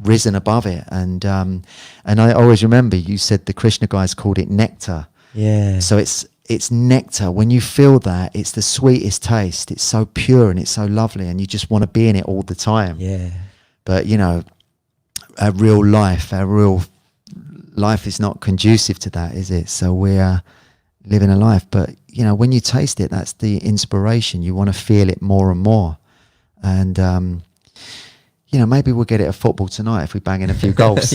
risen above it. And I always remember you said the Krishna guys called it nectar. Yeah. So it's nectar. When you feel that, it's the sweetest taste. It's so pure and it's so lovely, and you just want to be in it all the time. Yeah. But our real life is not conducive to that, is it? So we're living a life, but when you taste it, that's the inspiration. You want to feel it more and more. And maybe we'll get it at football tonight if we bang in a few goals.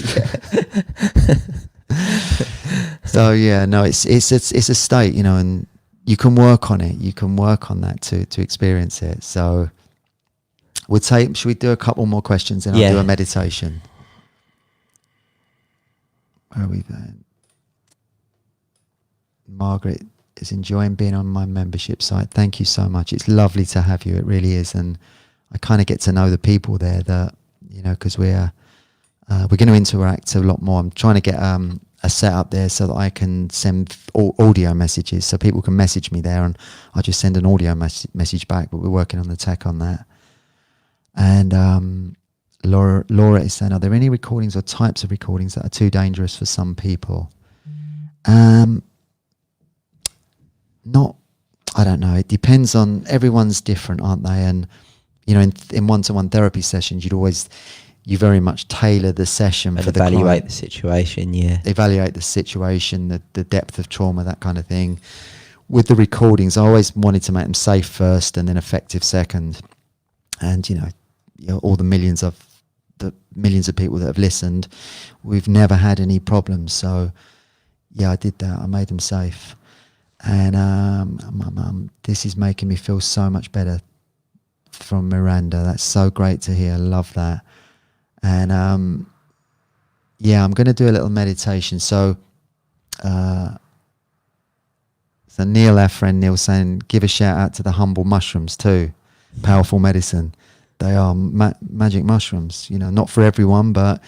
So it's a state, and you can work on it. You can work on that to experience it. So should we do a couple more questions, and I'll do a meditation? Where are we going? Margaret is enjoying being on my membership site. Thank you so much. It's lovely to have you. It really is. And I kind of get to know the people there that, because we're going to interact a lot more. I'm trying to get a setup there so that I can send audio messages, so people can message me there, and I'll just send an audio message back. But we're working on the tech on that. And Laura is saying, are there any recordings or types of recordings that are too dangerous for some people? I don't know. It depends on, everyone's different, aren't they? And, in one-to-one therapy sessions, you very much tailor the session and for the client. Evaluate the situation, Evaluate the situation, the depth of trauma, that kind of thing. With the recordings, I always wanted to make them safe first and then effective second. And, all the millions of people that have listened, we've never had any problems. So I did that. I made them safe. And this is making me feel so much better, from Miranda. That's so great to hear. I love that. And I'm going to do a little meditation. So Neil, our friend Neil, saying, give a shout out to the humble mushrooms too. Powerful medicine. They are magic mushrooms. Not for everyone, but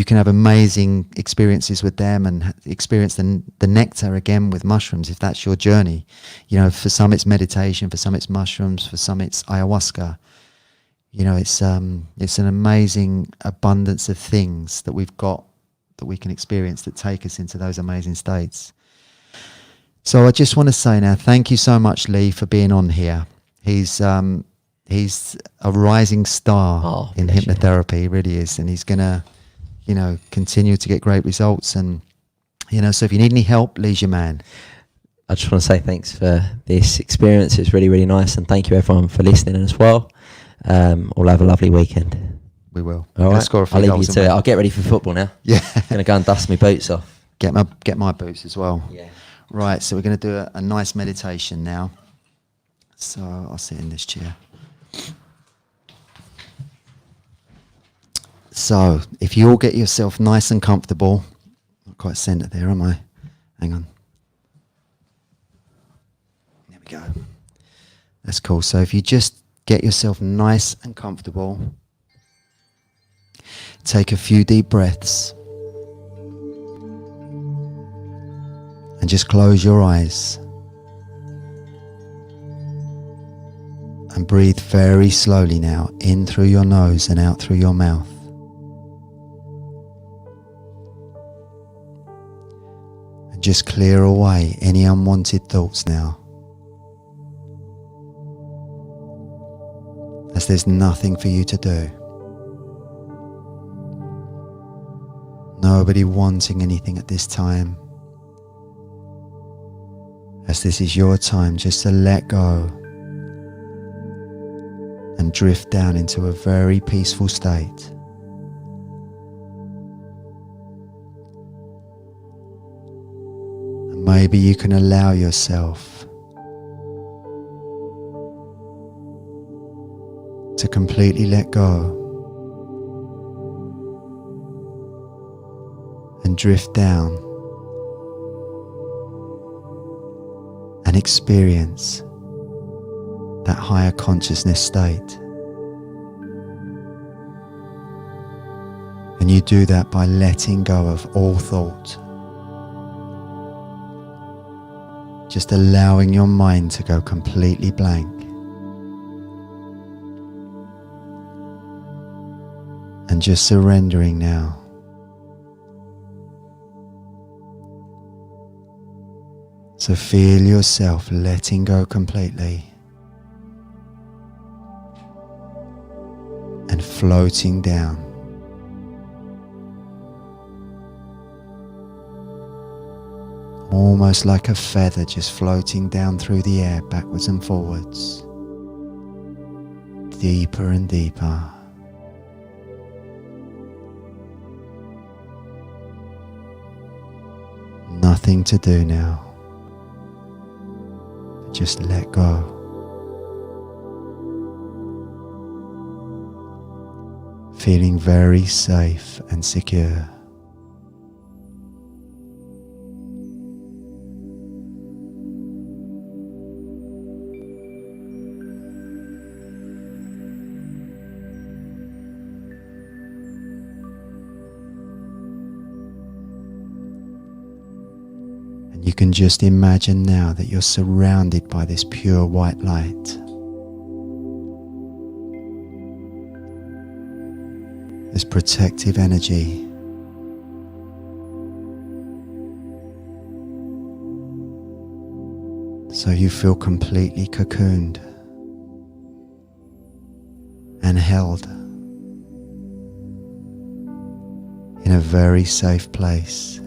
you can have amazing experiences with them and experience the nectar again with mushrooms if that's your journey. You know, for some it's meditation, for some it's mushrooms, for some it's ayahuasca. You know, it's an amazing abundance of things that we've got that we can experience that take us into those amazing states. So I just want to say now, thank you so much, Lee, for being on here. He's a rising star in hypnotherapy. He really is, and he's gonna, you know, continue to get great results. And you know, so if you need any help, Lee's your man. I just want to say thanks for this experience. It's really, really nice, and thank you everyone for listening as well. We'll have a lovely weekend. We will. All right. Score a few I'll leave goals you to it. I'll get ready for football now. Yeah. Gonna go and dust my boots off. Get my boots as well. Yeah. Right. So we're going to do a nice meditation now. So I'll sit in this chair. So if you all get yourself nice and comfortable, not quite centered there, am I? Hang on. There we go. That's cool. So if you just get yourself nice and comfortable, take a few deep breaths and just close your eyes and breathe very slowly now, in through your nose and out through your mouth. And just clear away any unwanted thoughts now, as there's nothing for you to do. Nobody wanting anything at this time, as this is your time just to let go and drift down into a very peaceful state. And maybe you can allow yourself to completely let go and drift down and experience that higher consciousness state. And you do that by letting go of all thought, just allowing your mind to go completely blank. And just surrendering now. So feel yourself letting go completely and floating down. Almost like a feather just floating down through the air backwards and forwards. Deeper and deeper. Nothing to do now. Just let go. Feeling very safe and secure. You can just imagine now that you're surrounded by this pure white light. This protective energy. So you feel completely cocooned and held in a very safe place.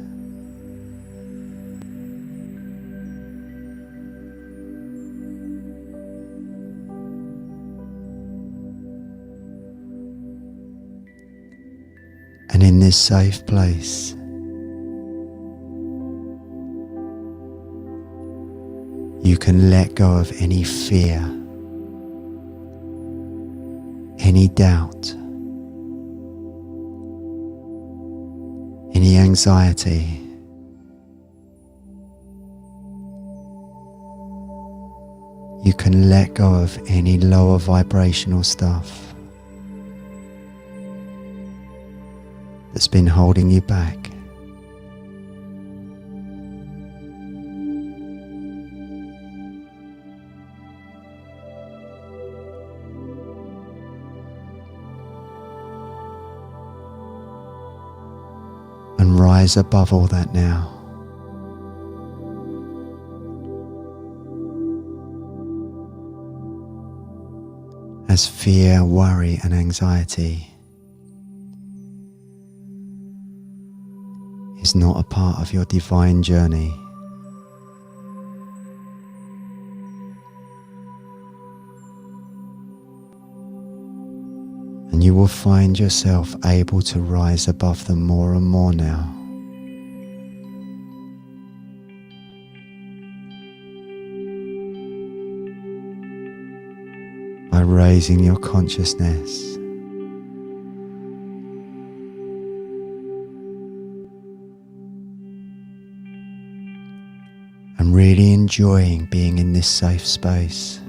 And in this safe place, you can let go of any fear, any doubt, any anxiety. You can let go of any lower vibrational stuff. that's been holding you back. And rise above all that now. As fear, worry and anxiety is not a part of your divine journey. And you will find yourself able to rise above them more and more now. By raising your consciousness and really enjoying being in this safe space.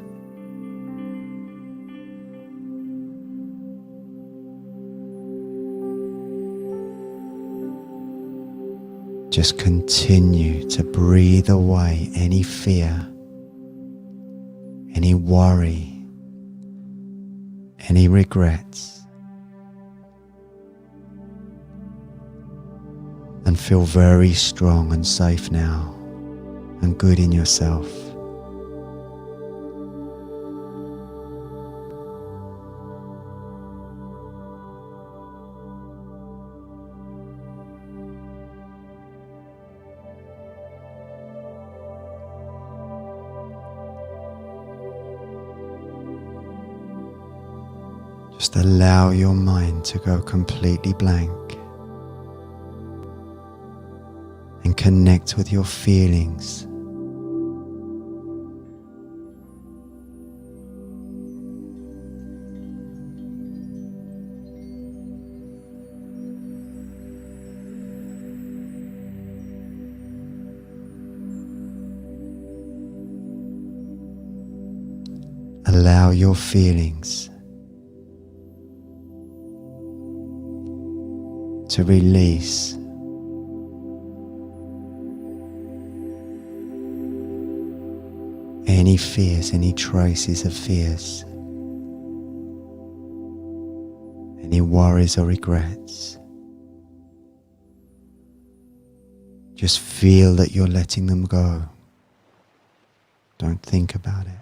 Just continue to breathe away any fear, any worry, any regrets, and feel very strong and safe now and good in yourself. Just allow your mind to go completely blank and connect with your feelings. Allow your feelings to release any fears, any traces of fears, any worries or regrets. Just feel that you're letting them go. Don't think about it.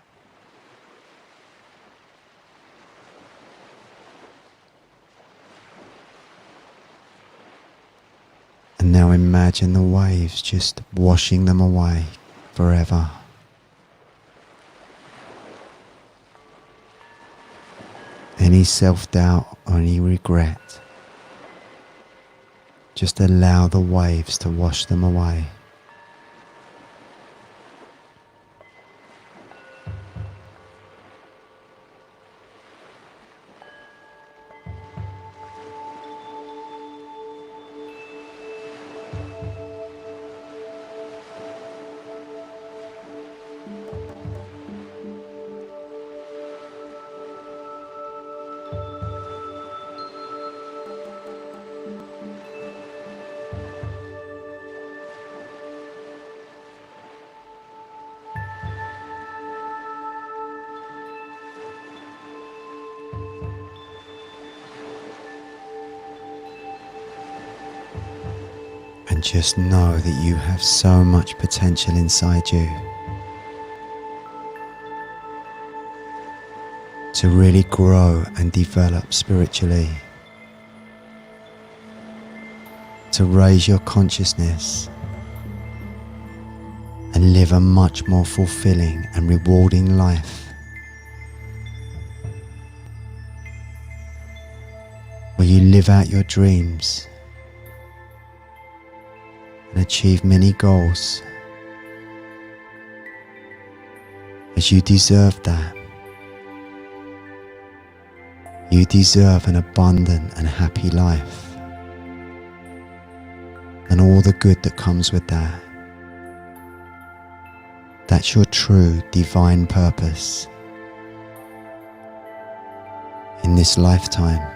And now imagine the waves just washing them away forever. Any self-doubt or any regret, just allow the waves to wash them away. And just know that you have so much potential inside you to really grow and develop spiritually, to raise your consciousness and live a much more fulfilling and rewarding life, where you live out your dreams and achieve many goals, as you deserve that. You deserve an abundant and happy life, and all the good that comes with that. That's your true divine purpose in this lifetime.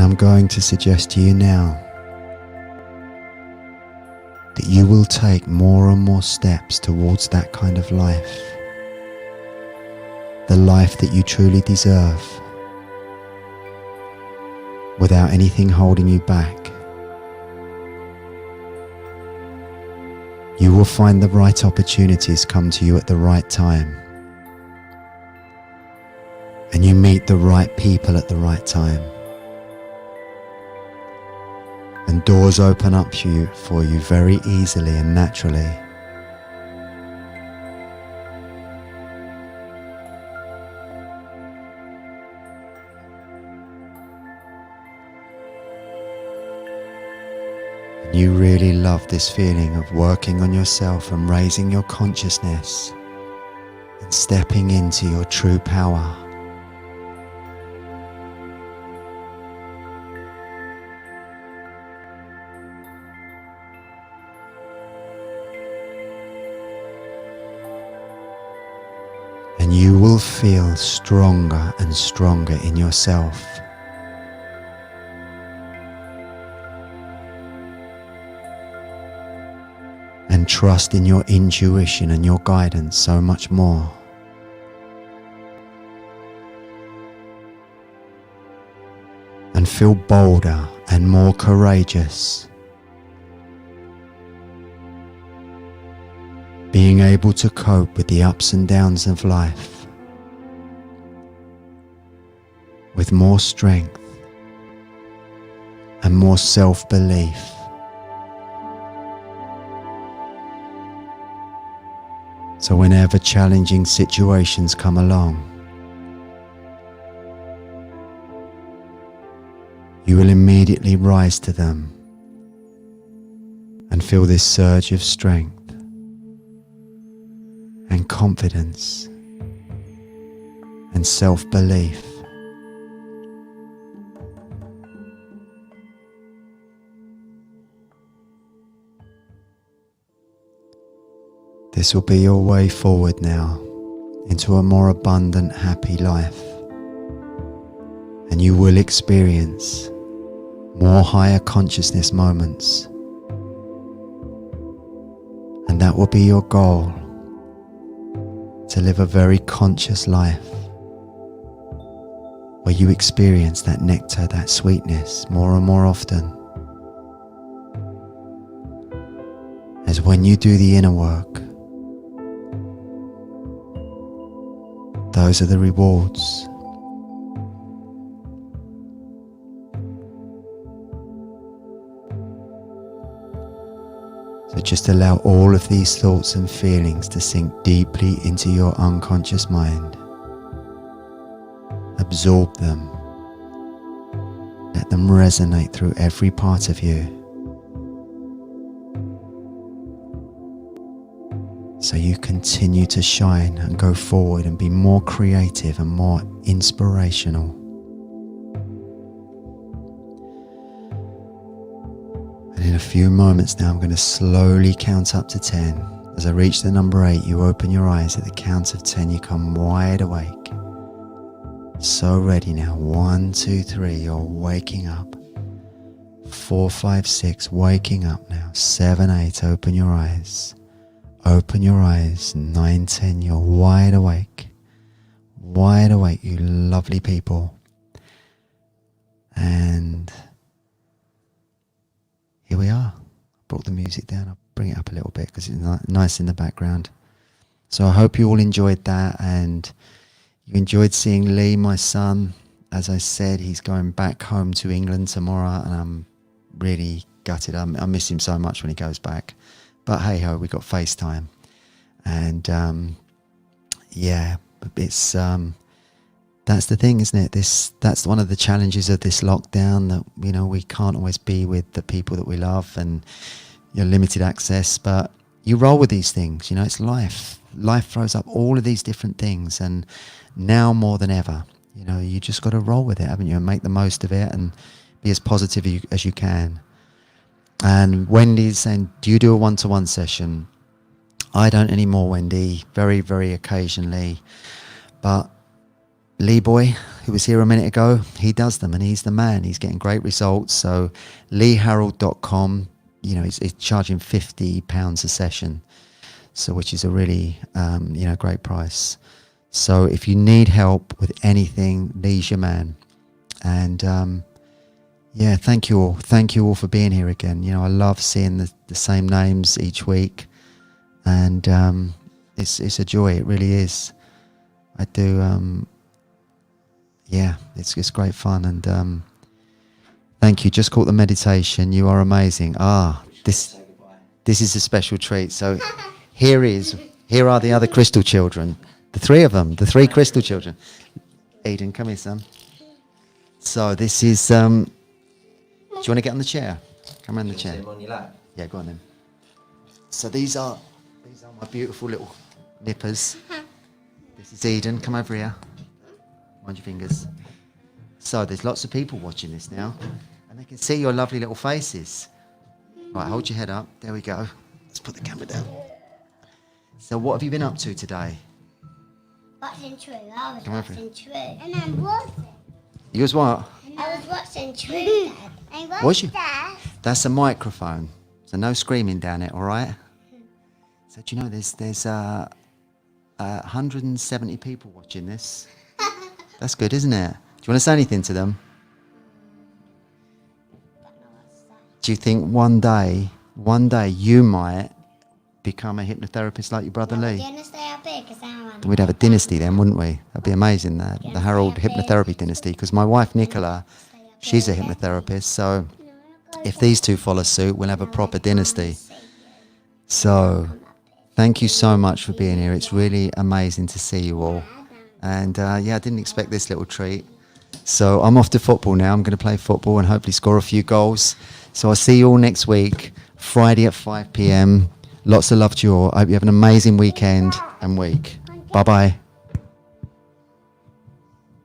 And I'm going to suggest to you now that you will take more and more steps towards that kind of life. The life that you truly deserve, without anything holding you back. You will find the right opportunities come to you at the right time. And you meet the right people at the right time. And doors open up for you very easily and naturally. You really love this feeling of working on yourself and raising your consciousness and stepping into your true power. And you will feel stronger and stronger in yourself. And trust in your intuition and your guidance so much more. And feel bolder and more courageous. Being able to cope with the ups and downs of life with more strength and more self-belief. So whenever challenging situations come along, you will immediately rise to them and feel this surge of strength and confidence and self-belief. This will be your way forward now into a more abundant, happy life. And you will experience more higher consciousness moments. And that will be your goal, to live a very conscious life where you experience that nectar, that sweetness more and more often. As when you do the inner work, those are the rewards. So just allow all of these thoughts and feelings to sink deeply into your unconscious mind. Absorb them. Let them resonate through every part of you. So you continue to shine and go forward and be more creative and more inspirational. And in a few moments now, I'm going to slowly count up to 10. As I reach the number 8, you open your eyes. At the count of 10, you come wide awake. So ready now. 1, 2, 3, you're waking up. 4, 5, 6, waking up now. 7, 8, open your eyes. Open your eyes. 9, 10, you're wide awake. Wide awake, you lovely people. And here we are. I brought the music down. I'll bring it up a little bit because it's nice in the background. So I hope you all enjoyed that, and you enjoyed seeing Lee, my son. As I said, he's going back home to England tomorrow, and I'm really gutted. I miss him so much when he goes back. But hey ho, we got FaceTime, and yeah, it's that's the thing, isn't it? That's one of the challenges of this lockdown, that we can't always be with the people that we love, and limited access. But you roll with these things. It's life. Life throws up all of these different things, and now more than ever, you just got to roll with it, haven't you? And make the most of it, and be as positive as you can. And Wendy's saying, do you do a one-to-one session? I don't anymore, Wendy. Very, very occasionally. But Lee Boy, who was here a minute ago, he does them and he's the man. He's getting great results. So leeharrold.com, you know, he's charging £50 a session, so which is a really, you know, great price. So if you need help with anything, Lee's your man. And yeah, thank you all. Thank you all for being here again. You know, I love seeing the same names each week, and it's a joy. It really is. I do. Yeah, it's great fun, and thank you. Just caught the meditation. You are amazing. This is a special treat. So here are the other crystal children. The three of them, the three crystal children. Eden, come here, son. So this is. Do you want to get on the chair? Come on the chair. Sit on your lap. Yeah, go on then. So these are my beautiful little nippers. This is Eden. Come over here. Mind your fingers. So there's lots of people watching this now, and they can see your lovely little faces. Right, hold your head up. There we go. Let's put the camera down. So what have you been up to today? Watching True. I was Come over watching True. And I'm watching. You was what? I was watching True, Dad. I Was you? That. That's a microphone, so no screaming down it, all right? So do you know there's 170 people watching this? That's good, isn't it? Do you want to say anything to them? Do you think one day you might become a hypnotherapist like your brother Lee? We'd have a dynasty then, wouldn't we? That'd be amazing, the Harrold hypnotherapy dynasty, because my wife Nicola, she's a hypnotherapist, so if these two follow suit, we'll have a proper dynasty. So thank you so much for being here. It's really amazing to see you all. And yeah, I didn't expect this little treat. So I'm off to football now. I'm going to play football and hopefully score a few goals. So I'll see you all next week, Friday at 5 p.m. Lots of love to you all. I hope you have an amazing weekend and week. Bye-bye.